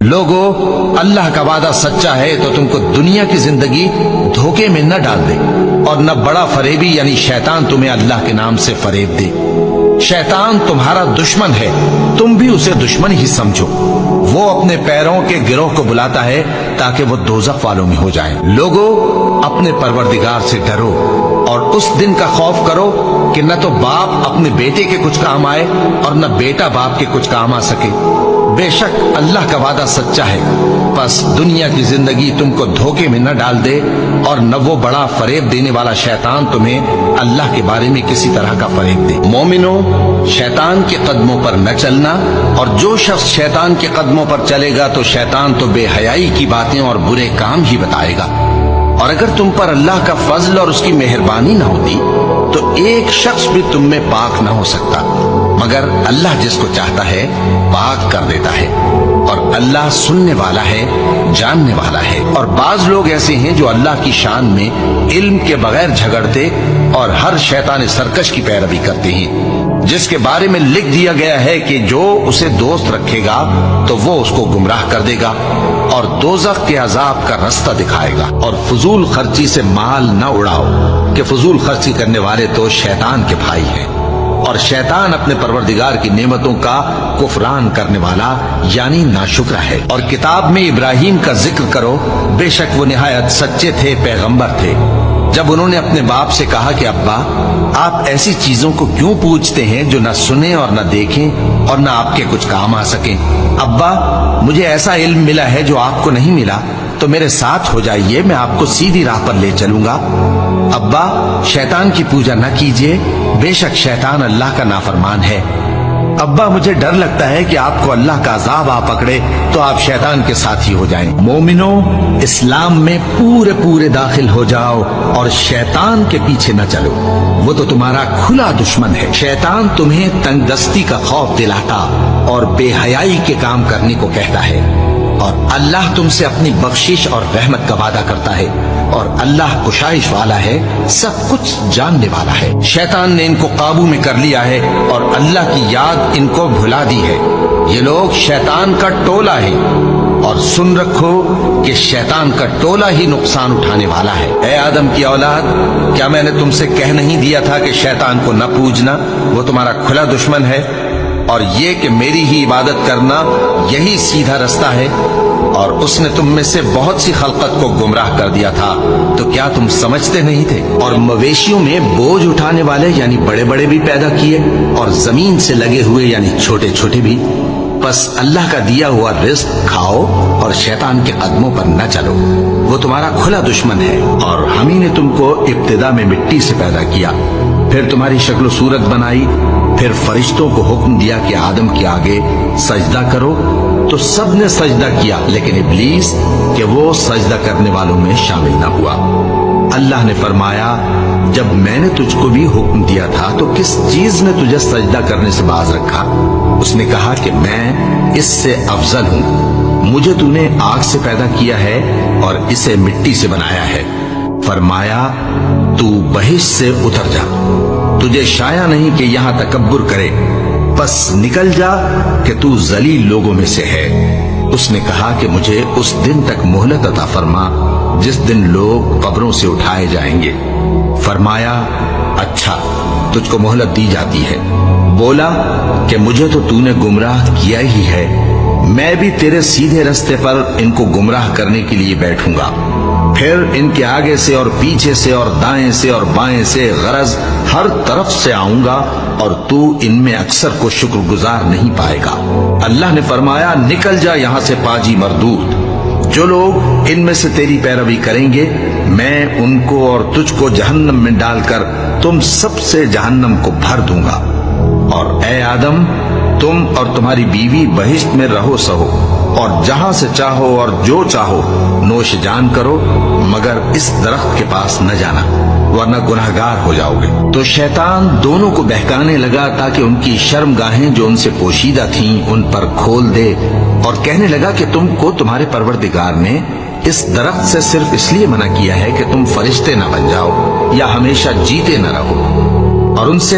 لوگو، اللہ کا وعدہ سچا ہے تو تم کو دنیا کی زندگی دھوکے میں نہ ڈال دے، اور نہ بڑا فریبی یعنی شیطان تمہیں اللہ کے نام سے فریب دے۔ شیطان تمہارا دشمن ہے، تم بھی اسے دشمن ہی سمجھو۔ وہ اپنے پیروں کے گروہ کو بلاتا ہے تاکہ وہ دوزخ والوں میں ہو جائیں۔ لوگو، اپنے پروردگار سے ڈرو اور اس دن کا خوف کرو کہ نہ تو باپ اپنے بیٹے کے کچھ کام آئے اور نہ بیٹا باپ کے کچھ کام آ سکے۔ بے شک اللہ کا وعدہ سچا ہے، بس دنیا کی زندگی تم کو دھوکے میں نہ ڈال دے، اور نہ وہ بڑا فریب دینے والا شیطان تمہیں اللہ کے بارے میں کسی طرح کا فریب دے۔ مومنو، شیطان کے قدموں پر نہ چلنا، اور جو شخص شیطان کے قدموں پر چلے گا تو شیطان تو بے حیائی کی باتیں اور برے کام ہی بتائے گا۔ اور اگر تم پر اللہ کا فضل اور اس کی مہربانی نہ ہوتی تو ایک شخص بھی تم میں پاک نہ ہو سکتا، مگر اللہ جس کو چاہتا ہے پاک کر دیتا ہے، اور اللہ سننے والا ہے، جاننے والا ہے۔ اور بعض لوگ ایسے ہیں جو اللہ کی شان میں علم کے بغیر جھگڑتے اور ہر شیطان سرکش کی پیروی کرتے ہیں، جس کے بارے میں لکھ دیا گیا ہے کہ جو اسے دوست رکھے گا تو وہ اس کو گمراہ کر دے گا اور دوزخ کے عذاب کا رستہ دکھائے گا۔ اور فضول خرچی سے مال نہ اڑاؤ کہ فضول خرچی کرنے والے تو شیطان کے بھائی ہیں، اور شیطان اپنے پروردگار کی نعمتوں کا کفران کرنے والا یعنی ناشکرا ہے۔ اور کتاب میں ابراہیم کا ذکر کرو، بے شک وہ نہایت سچے تھے، پیغمبر تھے۔ جب انہوں نے اپنے باپ سے کہا کہ ابا، آپ ایسی چیزوں کو کیوں پوچھتے ہیں جو نہ سنیں اور نہ دیکھیں اور نہ آپ کے کچھ کام آ سکیں؟ ابا، مجھے ایسا علم ملا ہے جو آپ کو نہیں ملا، تو میرے ساتھ ہو جائیے، میں آپ کو سیدھی راہ پر لے چلوں گا۔ ابا، شیطان کی پوجا نہ کیجیے، بے شک شیطان اللہ کا نافرمان ہے۔ ابا، مجھے ڈر لگتا ہے کہ آپ کو اللہ کا عذاب آ پکڑے تو آپ شیطان کے ساتھی ہو جائیں۔ مومنو، اسلام میں پورے داخل ہو جاؤ اور شیطان کے پیچھے نہ چلو، وہ تو تمہارا کھلا دشمن ہے۔ شیطان تمہیں تنگ دستی کا خوف دلاتا اور بے حیائی کے کام کرنے کو کہتا ہے، اور اللہ تم سے اپنی بخشش اور رحمت کا وعدہ کرتا ہے، اور اللہ کشائش والا ہے، سب کچھ جاننے والا ہے۔ شیطان نے ان کو قابو میں کر لیا ہے اور اللہ کی یاد ان کو بھلا دی ہے۔ یہ لوگ شیطان کا ٹولہ ہے، اور سن رکھو کہ شیطان کا ٹولہ ہی نقصان اٹھانے والا ہے۔ اے آدم کی اولاد، کیا میں نے تم سے کہہ نہیں دیا تھا کہ شیطان کو نہ پوجنا، وہ تمہارا کھلا دشمن ہے، اور یہ کہ میری ہی عبادت کرنا یہی سیدھا رستہ ہے؟ اور اس نے تم میں سے بہت سی خلقت کو گمراہ کر دیا تھا، تو کیا تم سمجھتے نہیں تھے؟ اور مویشیوں میں بوجھ اٹھانے والے یعنی بڑے بڑے بھی پیدا کیے، اور زمین سے لگے ہوئے یعنی چھوٹے چھوٹے بھی۔ بس اللہ کا دیا ہوا رزق کھاؤ اور شیطان کے قدموں پر نہ چلو، وہ تمہارا کھلا دشمن ہے۔ اور ہم ہی نے تم کو ابتدا میں مٹی سے پیدا کیا، پھر تمہاری شکل و صورت بنائی، پھر فرشتوں کو حکم دیا کہ آدم کے آگے سجدہ کرو، تو سب نے سجدہ کیا، لیکن ابلیس کہ وہ سجدہ کرنے والوں میں شامل نہ ہوا۔ اللہ نے فرمایا، جب میں نے تجھ کو بھی حکم دیا تھا تو کس چیز نے تجھے سجدہ کرنے سے باز رکھا؟ اس نے کہا کہ میں اس سے افضل ہوں، مجھے تو نے آگ سے پیدا کیا ہے اور اسے مٹی سے بنایا ہے۔ فرمایا، تو بہشت سے اتر جا، تجھے شایع نہیں کہ یہاں تکبر کرے، بس نکل جا کہ تو ذلیل لوگوں میں سے ہے۔ اس نے کہا کہ مجھے اس دن تک مہلت عطا فرما جس دن لوگ قبروں سے اٹھائے جائیں گے۔ فرمایا، اچھا، تجھ کو مہلت دی جاتی ہے۔ بولا کہ مجھے تو نے گمراہ کیا ہی ہے، میں بھی تیرے سیدھے رستے پر ان کو گمراہ کرنے کے لیے بیٹھوں گا، پھر ان کے آگے سے اور پیچھے سے اور دائیں سے اور بائیں سے، غرض ہر طرف سے آؤں گا، اور تو ان میں اکثر کو شکر گزار نہیں پائے گا۔ اللہ نے فرمایا، نکل جا یہاں سے پاجی مردود، جو لوگ ان میں سے تیری پیروی کریں گے میں ان کو اور تجھ کو جہنم میں ڈال کر تم سب سے جہنم کو بھر دوں گا۔ اور اے آدم، تم اور تمہاری بیوی بہشت میں رہو سہو، اور جہاں سے چاہو اور جو چاہو نوش جان کرو، مگر اس درخت کے پاس نہ جانا ورنہ گناہگار ہو جاؤ گے۔ تو شیطان دونوں کو بہکانے لگا تاکہ ان کی شرم گاہیں جو ان سے پوشیدہ تھیں ان پر کھول دے، اور کہنے لگا کہ تم کو تمہارے پروردگار نے اس درخت سے صرف اس لیے منع کیا ہے کہ تم فرشتے نہ بن جاؤ یا ہمیشہ جیتے نہ رہو، اور ان سے